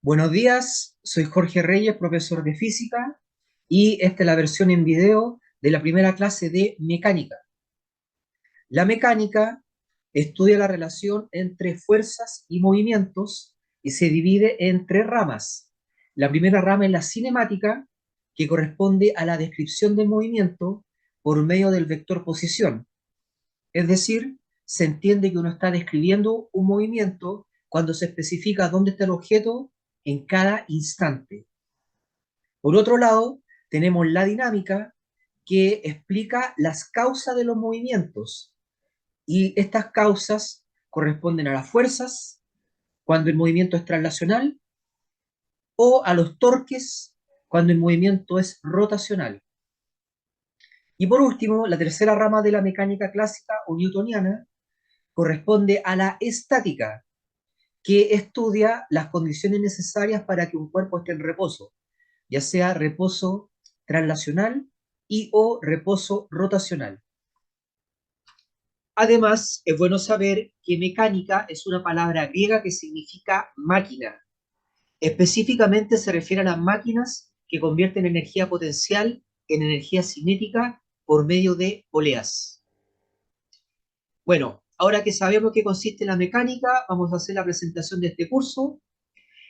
Buenos días, soy Jorge Reyes, profesor de física, y esta es la versión en video de la primera clase de mecánica. La mecánica estudia la relación entre fuerzas y movimientos y se divide en tres ramas. La primera rama es la cinemática, que corresponde a la descripción del movimiento por medio del vector posición. Es decir, se entiende que uno está describiendo un movimiento cuando se especifica dónde está el objeto en cada instante. Por otro lado, tenemos la dinámica, que explica las causas de los movimientos, y estas causas corresponden a las fuerzas cuando el movimiento es translacional o a los torques cuando el movimiento es rotacional. Y por último, la tercera rama de la mecánica clásica o newtoniana corresponde a la estática, que estudia las condiciones necesarias para que un cuerpo esté en reposo, ya sea reposo translacional y o reposo rotacional. Además, es bueno saber que mecánica es una palabra griega que significa máquina. Específicamente se refiere a las máquinas que convierten energía potencial en energía cinética por medio de poleas. Bueno, ahora que sabemos qué consiste la mecánica, vamos a hacer la presentación de este curso.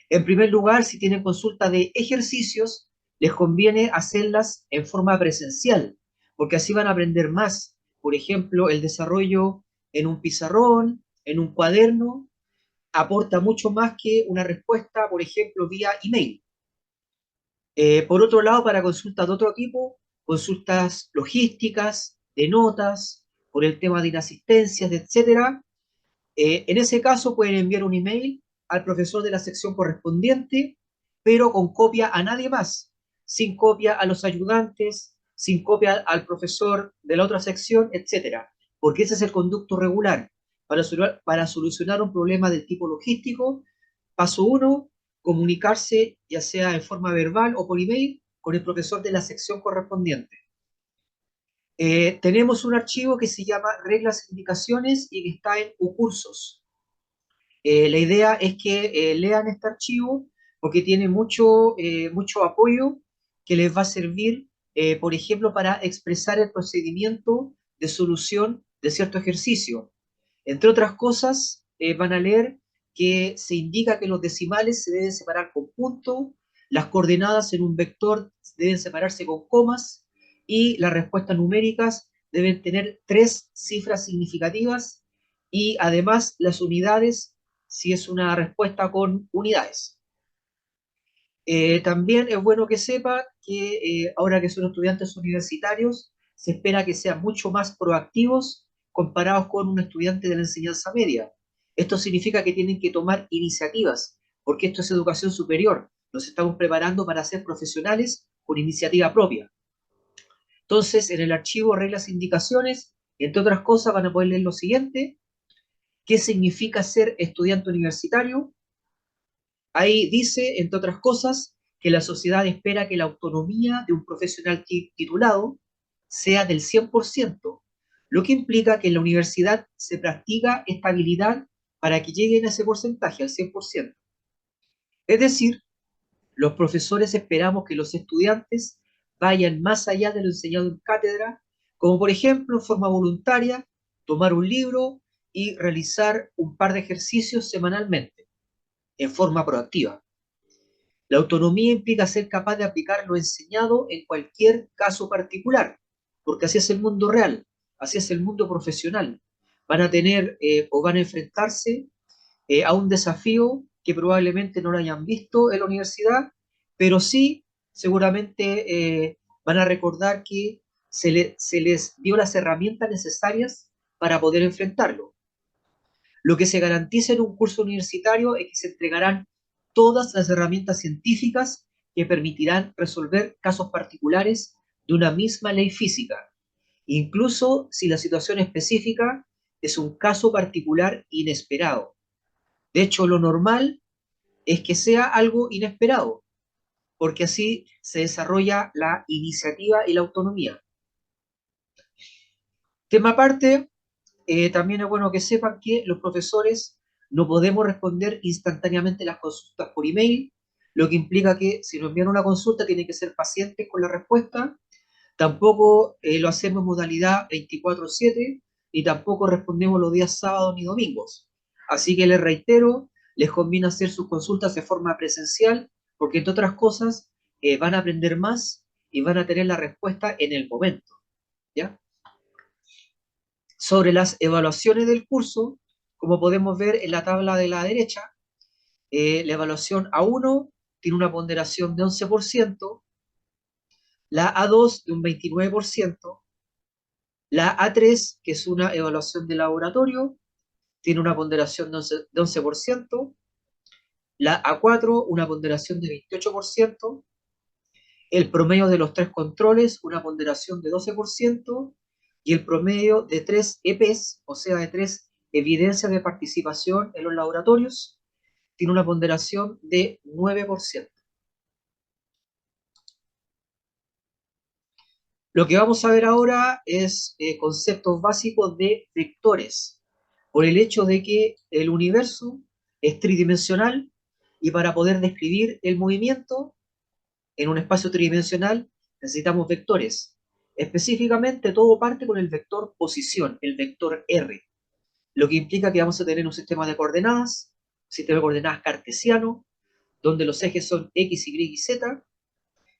En primer lugar, si tienen consulta de ejercicios, les conviene hacerlas en forma presencial, porque así van a aprender más. Por ejemplo, el desarrollo en un pizarrón, en un cuaderno, aporta mucho más que una respuesta, por ejemplo, vía email. Por otro lado, para consultas de otro tipo, consultas logísticas, de notas, por el tema de inasistencias, etcétera, en ese caso pueden enviar un email al profesor de la sección correspondiente, pero con copia a nadie más, sin copia a los ayudantes, sin copia al profesor de la otra sección, etcétera, porque ese es el conducto regular. Para solucionar un problema del tipo logístico, paso uno, comunicarse ya sea en forma verbal o por email con el profesor de la sección correspondiente. Tenemos un archivo que se llama reglas e indicaciones y que está en ucursos. La idea es que lean este archivo porque tiene mucho apoyo que les va a servir, por ejemplo, para expresar el procedimiento de solución de cierto ejercicio. Entre otras cosas, van a leer que se indica que los decimales se deben separar con punto, las coordenadas en un vector deben separarse con comas y las respuestas numéricas deben tener tres cifras significativas, y además las unidades si es una respuesta con unidades. También es bueno que sepa que ahora que son estudiantes universitarios, se espera que sean mucho más proactivos comparados con un estudiante de la enseñanza media. Esto significa que tienen que tomar iniciativas, porque esto es educación superior. Nos estamos preparando para ser profesionales con iniciativa propia. Entonces, en el archivo reglas e indicaciones, entre otras cosas, van a poder leer lo siguiente: ¿qué significa ser estudiante universitario? Ahí dice, entre otras cosas, que la sociedad espera que la autonomía de un profesional titulado sea del 100%, lo que implica que en la universidad se practica estabilidad para que lleguen a ese porcentaje, al 100%. Es decir, los profesores esperamos que los estudiantes vayan más allá de lo enseñado en cátedra, como por ejemplo, en forma voluntaria, tomar un libro y realizar un par de ejercicios semanalmente, en forma proactiva. La autonomía implica ser capaz de aplicar lo enseñado en cualquier caso particular, porque así es el mundo real, así es el mundo profesional. Van a tener o van a enfrentarse a un desafío que probablemente no lo hayan visto en la universidad, pero sí seguramente van a recordar que se les dio las herramientas necesarias para poder enfrentarlo. Lo que se garantiza en un curso universitario es que se entregarán todas las herramientas científicas que permitirán resolver casos particulares de una misma ley física, incluso si la situación específica es un caso particular inesperado. De hecho, lo normal es que sea algo inesperado, porque así se desarrolla la iniciativa y la autonomía. Tema aparte, también es bueno que sepan que los profesores no podemos responder instantáneamente las consultas por email, lo que implica que si nos envían una consulta tienen que ser pacientes con la respuesta. Tampoco lo hacemos en modalidad 24/7, ni tampoco respondemos los días sábados ni domingos. Así que les reitero, les conviene hacer sus consultas de forma presencial, porque entre otras cosas van a aprender más y van a tener la respuesta en el momento, ¿ya? Sobre las evaluaciones del curso, como podemos ver en la tabla de la derecha, la evaluación A1 tiene una ponderación de 11%, la A2 de un 29%, la A3, que es una evaluación de laboratorio, tiene una ponderación de 11%, la A4 una ponderación de 28%, el promedio de los tres controles una ponderación de 12%, y el promedio de 3 EPs, o sea, de 3 evidencias de participación en los laboratorios, tiene una ponderación de 9%. Lo que vamos a ver ahora es conceptos básicos de vectores, por el hecho de que el universo es tridimensional y para poder describir el movimiento en un espacio tridimensional necesitamos vectores. Específicamente todo parte con el vector posición, el vector R, lo que implica que vamos a tener un sistema de coordenadas cartesiano, donde los ejes son X, Y y Z,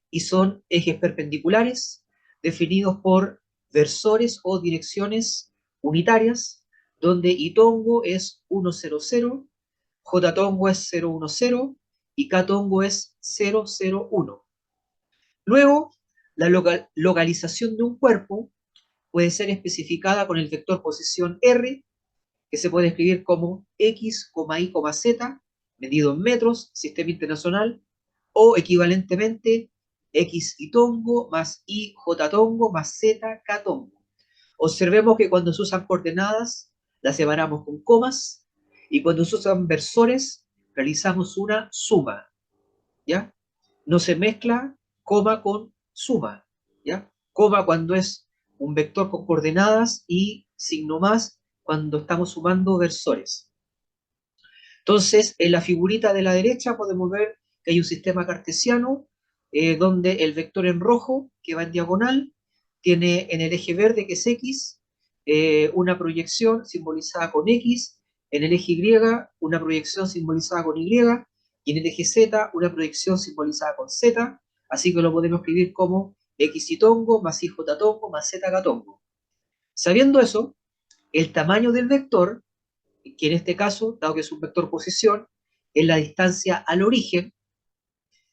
y son ejes perpendiculares definidos por versores o direcciones unitarias, donde I tongo es 1, 0, 0, J tongo es 0, 1, 0 y K tongo es 0, 0, 1. Luego, la localización de un cuerpo puede ser especificada con el vector posición R, que se puede escribir como X, Y, Z, medido en metros, sistema internacional, o equivalentemente X y tongo más Y, J tongo más Z, K tongo. Observemos que cuando se usan coordenadas, las separamos con comas, y cuando se usan versores, realizamos una suma, ¿ya? No se mezcla coma con suma, ¿ya? Coma cuando es un vector con coordenadas y signo más cuando estamos sumando versores. Entonces, en la figurita de la derecha podemos ver que hay un sistema cartesiano donde el vector en rojo, que va en diagonal, tiene en el eje verde, que es X, una proyección simbolizada con X, en el eje Y una proyección simbolizada con Y, y en el eje Z una proyección simbolizada con Z, así que lo podemos escribir como X y tongo más Y J tongo más Z K tongo. Sabiendo eso, el tamaño del vector, que en este caso, dado que es un vector posición, en la distancia al origen,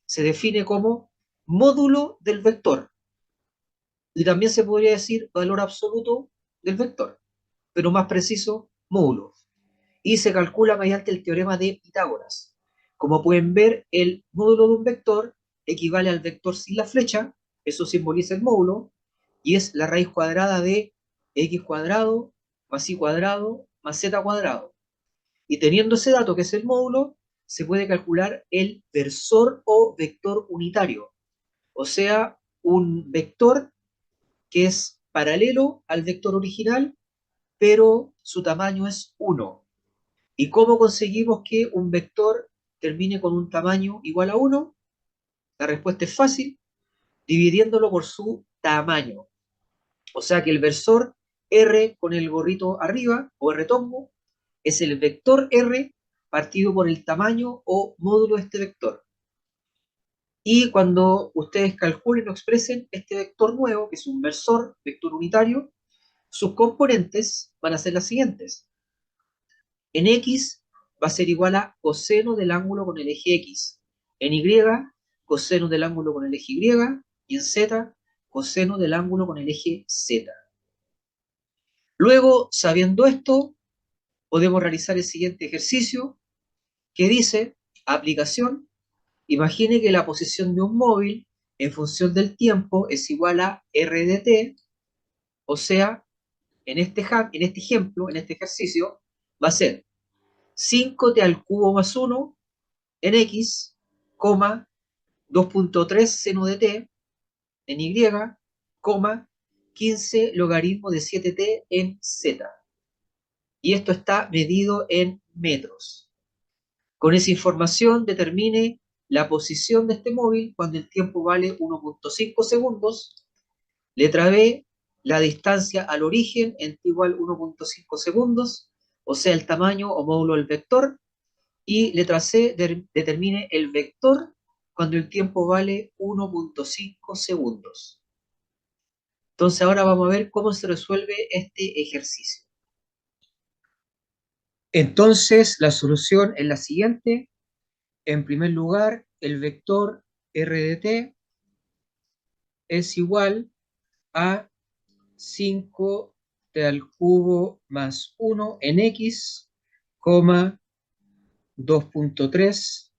se define como módulo del vector. Y también se podría decir valor absoluto del vector, pero más preciso, módulo. Y se calcula mediante el teorema de Pitágoras. Como pueden ver, el módulo de un vector equivale al vector sin la flecha, eso simboliza el módulo, y es la raíz cuadrada de x cuadrado más y cuadrado más z cuadrado. Y teniendo ese dato que es el módulo, se puede calcular el versor o vector unitario, o sea, un vector que es paralelo al vector original, pero su tamaño es 1. ¿Y cómo conseguimos que un vector termine con un tamaño igual a 1? La respuesta es fácil, dividiéndolo por su tamaño. O sea que el versor R con el gorrito arriba, o R tongo, es el vector R partido por el tamaño o módulo de este vector. Y cuando ustedes calculen o expresen este vector nuevo, que es un versor, vector unitario, sus componentes van a ser las siguientes. En X va a ser igual a coseno del ángulo con el eje X. En Y, coseno del ángulo con el eje Y. Y en Z, coseno del ángulo con el eje Z. Luego, sabiendo esto, podemos realizar el siguiente ejercicio que dice, aplicación, imagine que la posición de un móvil en función del tiempo es igual a R de t, o sea, en este ejemplo, en este ejercicio, va a ser 5t al cubo más 1 en X, 2.3 seno de t en Y, 15 logaritmo de 7t en Z. Y esto está medido en metros. Con esa información determine la posición de este móvil cuando el tiempo vale 1.5 segundos. Letra B, la distancia al origen en t igual 1.5 segundos, o sea, el tamaño o módulo del vector. Y letra C, determine el vector cuando el tiempo vale 1.5 segundos. Entonces ahora vamos a ver cómo se resuelve este ejercicio. Entonces la solución es la siguiente. En primer lugar, el vector r de t es igual a 5t al cubo más 1 en x, 2.3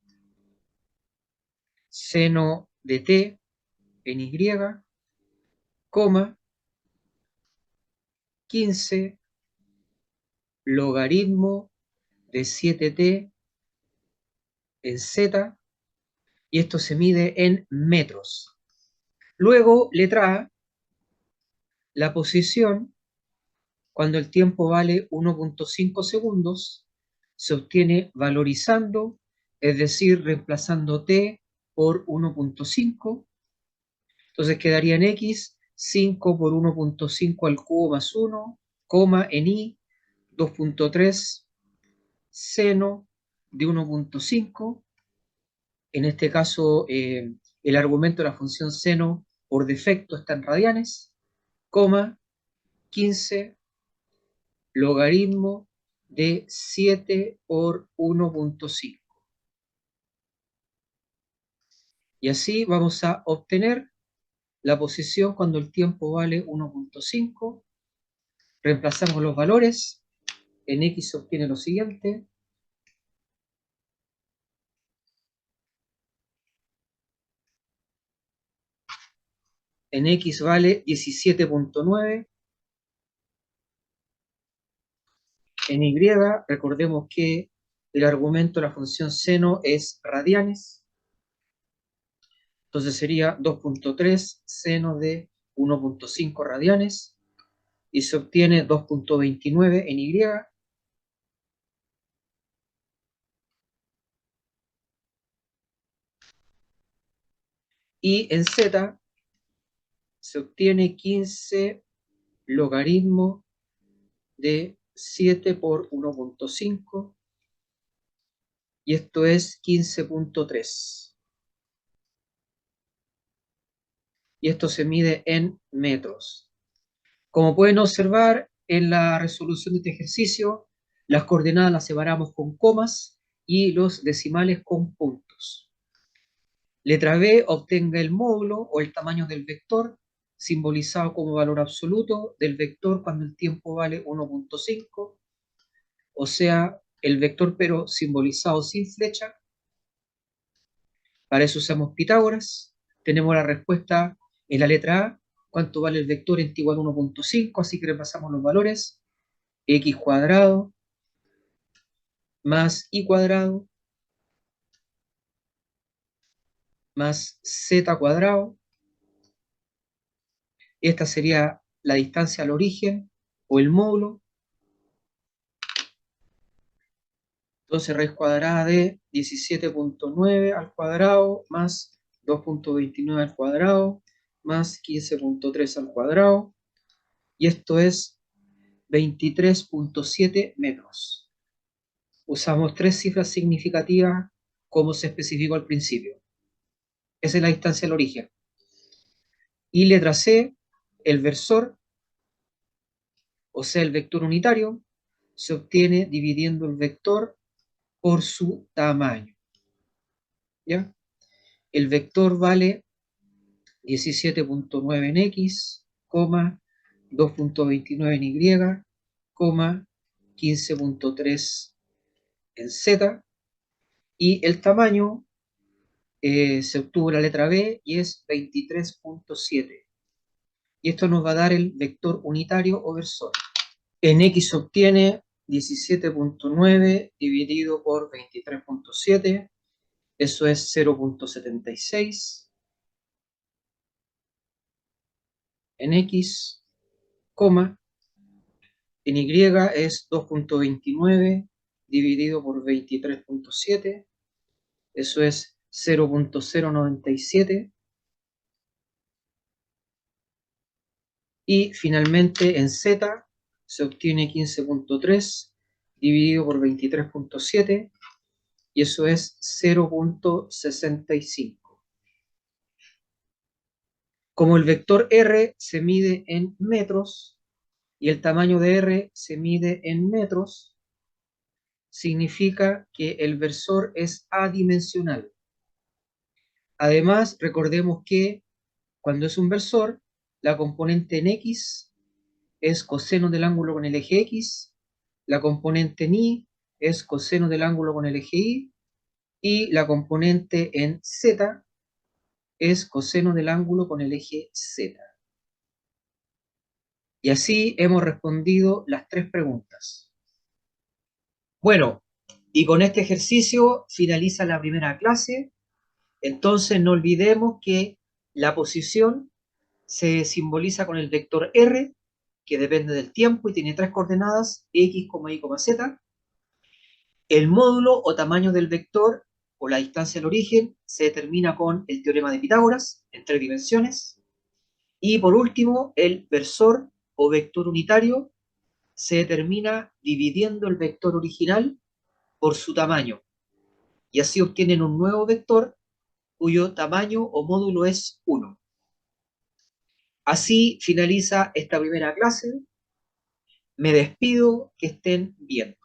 seno de t en y, 15 logaritmo de 7t en z, y esto se mide en metros. Luego, letra A, la posición cuando el tiempo vale 1.5 segundos se obtiene valorizando, es decir, reemplazando t por 1.5. Entonces quedaría en x 5 por 1.5 al cubo más 1, en y 2.3 seno de 1.5. En este caso, el argumento de la función seno por defecto está en radianes, 15 logaritmo de 7 por 1.5. Y así vamos a obtener la posición cuando el tiempo vale 1.5. Reemplazamos los valores. En x se obtiene lo siguiente. En x vale 17.9. En y, recordemos que el argumento de la función seno es radianes. Entonces sería 2.3 seno de 1.5 radianes. Y se obtiene 2.29 en y. Y en z se obtiene 15 logaritmo de 7 por 1.5, y esto es 15.3. Y esto se mide en metros. Como pueden observar en la resolución de este ejercicio, las coordenadas las separamos con comas y los decimales con puntos. Letra B, obtenga el módulo o el tamaño del vector, simbolizado como valor absoluto del vector cuando el tiempo vale 1.5, o sea, el vector pero simbolizado sin flecha. Para eso usamos Pitágoras. Tenemos la respuesta en la letra A, cuánto vale el vector en t igual 1.5, así que repasamos los valores. X cuadrado más y cuadrado más z cuadrado. Esta sería la distancia al origen o el módulo. Entonces raíz cuadrada de 17.9 al cuadrado más 2.29 al cuadrado más 15.3 al cuadrado. Y esto es 23.7 metros. Usamos tres cifras significativas como se especificó al principio. Esa es la distancia al origen. Y letra C, el versor, o sea, el vector unitario, se obtiene dividiendo el vector por su tamaño. ¿Ya? El vector vale 17.9 en x, 2.29 en y, 15.3 en z, y el tamaño se obtuvo la letra B y es 23.7. Y esto nos va a dar el vector unitario o versor. En x se obtiene 17.9 dividido por 23.7, eso es 0.76 en x, en y es 2.29 dividido por 23.7, eso es 0.097 y finalmente en Z se obtiene 15.3 dividido por 23.7 y eso es 0.65. Como el vector R se mide en metros y el tamaño de R se mide en metros, significa que el versor es adimensional. Además, recordemos que cuando es un versor, la componente en X es coseno del ángulo con el eje X, la componente en Y es coseno del ángulo con el eje Y, y la componente en Z es coseno del ángulo con el eje Z. Y así hemos respondido las tres preguntas. Bueno, y con este ejercicio finaliza la primera clase. Entonces no olvidemos que la posición se simboliza con el vector R, que depende del tiempo y tiene tres coordenadas, X, Y, Z. El módulo o tamaño del vector o la distancia del origen se determina con el teorema de Pitágoras en tres dimensiones. Y por último, el versor o vector unitario se determina dividiendo el vector original por su tamaño. Y así obtienen un nuevo vector cuyo tamaño o módulo es 1. Así finaliza esta primera clase. Me despido, que estén bien.